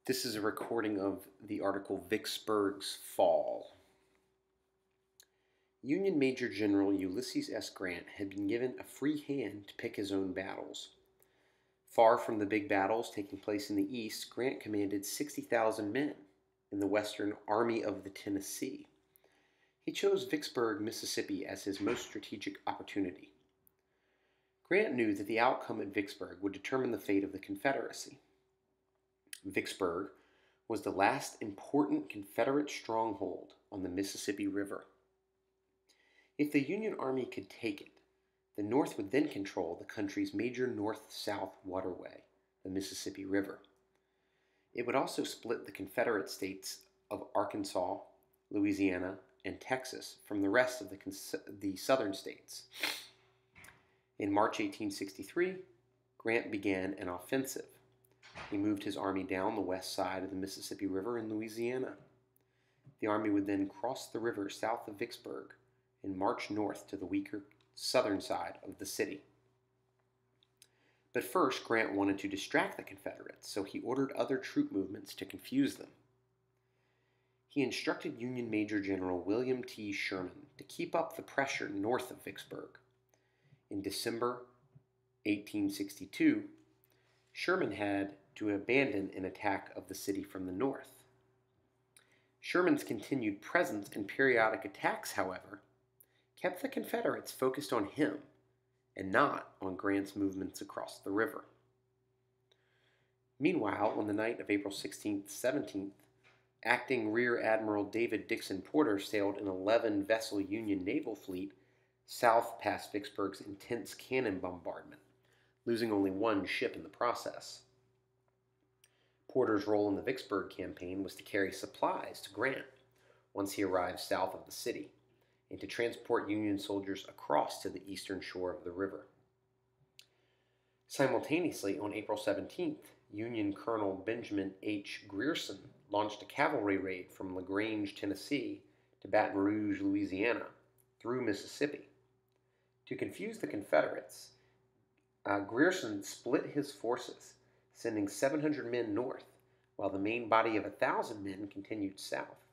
This is a recording of the article Vicksburg's Fall. Union Major General Ulysses S. Grant had been given a free hand to pick his own battles. Far from the big battles taking place in the East, Grant commanded 60,000 men in the Western Army of the Tennessee. He chose Vicksburg, Mississippi as his most strategic opportunity. Grant knew that the outcome at Vicksburg would determine the fate of the Confederacy. Vicksburg was the last important Confederate stronghold on the Mississippi River. If the Union Army could take it, the North would then control the country's major north-south waterway, the Mississippi River. It would also split the Confederate states of Arkansas, Louisiana, and Texas from the rest of the southern states. In March 1863, Grant began an offensive. He moved his army down the west side of the Mississippi River in Louisiana. The army would then cross the river south of Vicksburg and march north to the weaker southern side of the city. But first, Grant wanted to distract the Confederates, so he ordered other troop movements to confuse them. He instructed Union Major General William T. Sherman to keep up the pressure north of Vicksburg. In December 1862, Sherman had to abandon an attack of the city from the north. Sherman's continued presence and periodic attacks, however, kept the Confederates focused on him and not on Grant's movements across the river. Meanwhile, on the night of April 16th, 17th, acting Rear Admiral David Dixon Porter sailed an 11-vessel Union naval fleet south past Vicksburg's intense cannon bombardment, losing only one ship in the process. Porter's role in the Vicksburg campaign was to carry supplies to Grant once he arrived south of the city, and to transport Union soldiers across to the eastern shore of the river. Simultaneously, on April 17th, Union Colonel Benjamin H. Grierson launched a cavalry raid from LaGrange, Tennessee, to Baton Rouge, Louisiana, through Mississippi. To confuse the Confederates, Grierson split his forces, sending 700 men north, while the main body of 1,000 men continued south.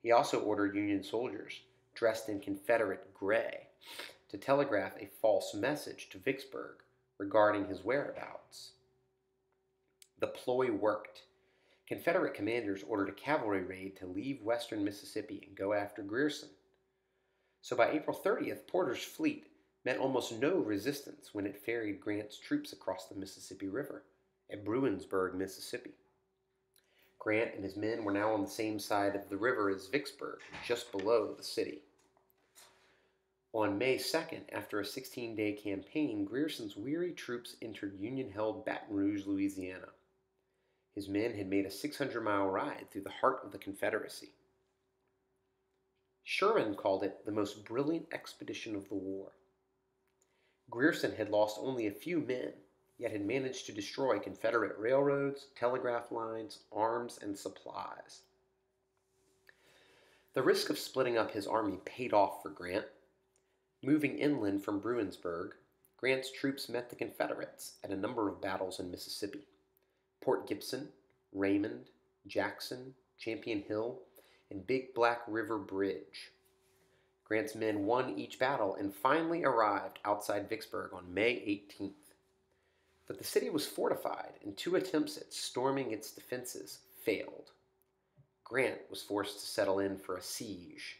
He also ordered Union soldiers, dressed in Confederate gray, to telegraph a false message to Vicksburg regarding his whereabouts. The ploy worked. Confederate commanders ordered a cavalry raid to leave western Mississippi and go after Grierson. So by April 30th, Porter's fleet met almost no resistance when it ferried Grant's troops across the Mississippi River at Bruinsburg, Mississippi. Grant and his men were now on the same side of the river as Vicksburg, just below the city. On May 2nd, after a 16-day campaign, Grierson's weary troops entered Union-held Baton Rouge, Louisiana. His men had made a 600-mile ride through the heart of the Confederacy. Sherman called it the most brilliant expedition of the war. Grierson had lost only a few men, yet had managed to destroy Confederate railroads, telegraph lines, arms, and supplies. The risk of splitting up his army paid off for Grant. Moving inland from Bruinsburg, Grant's troops met the Confederates at a number of battles in Mississippi: Port Gibson, Raymond, Jackson, Champion Hill, and Big Black River Bridge. Grant's men won each battle and finally arrived outside Vicksburg on May 18th. But the city was fortified, and 2 attempts at storming its defenses failed. Grant was forced to settle in for a siege.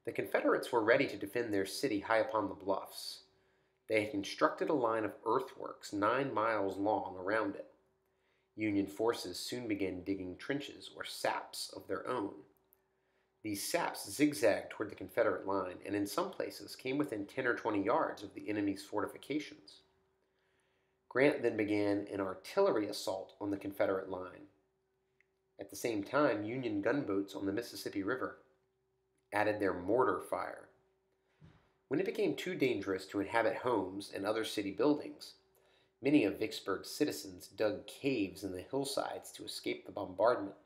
The Confederates were ready to defend their city high upon the bluffs. They had constructed a line of earthworks 9 miles long around it. Union forces soon began digging trenches or saps of their own. These saps zigzagged toward the Confederate line and in some places came within 10 or 20 yards of the enemy's fortifications. Grant then began an artillery assault on the Confederate line. At the same time, Union gunboats on the Mississippi River added their mortar fire. When it became too dangerous to inhabit homes and other city buildings, many of Vicksburg's citizens dug caves in the hillsides to escape the bombardment.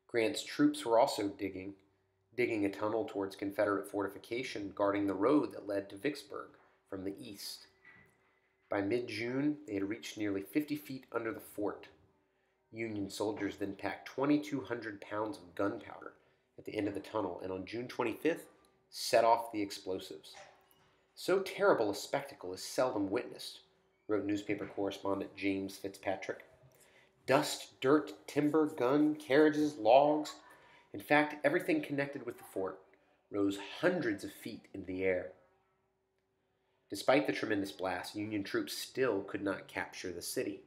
Grant's troops were also digging a tunnel towards Confederate fortification guarding the road that led to Vicksburg from the east. By mid-June, they had reached nearly 50 feet under the fort. Union soldiers then packed 2,200 pounds of gunpowder at the end of the tunnel and on June 25th set off the explosives. So terrible a spectacle is seldom witnessed, wrote newspaper correspondent James Fitzpatrick. Dust, dirt, timber, gun, carriages, logs, in fact, everything connected with the fort rose hundreds of feet in the air. Despite the tremendous blast, Union troops still could not capture the city.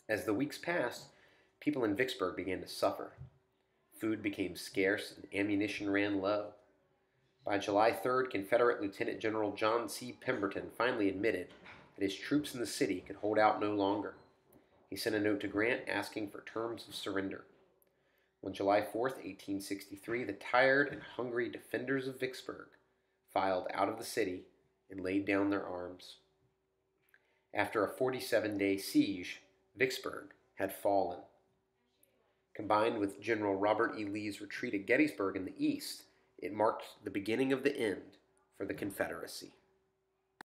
As the weeks passed, people in Vicksburg began to suffer. Food became scarce and ammunition ran low. By July 3rd, Confederate Lieutenant General John C. Pemberton finally admitted that his troops in the city could hold out no longer. He sent a note to Grant asking for terms of surrender. On July 4th, 1863, the tired and hungry defenders of Vicksburg filed out of the city and laid down their arms. After a 47-day siege, Vicksburg had fallen. Combined with General Robert E. Lee's retreat at Gettysburg in the east, it marked the beginning of the end for the Confederacy.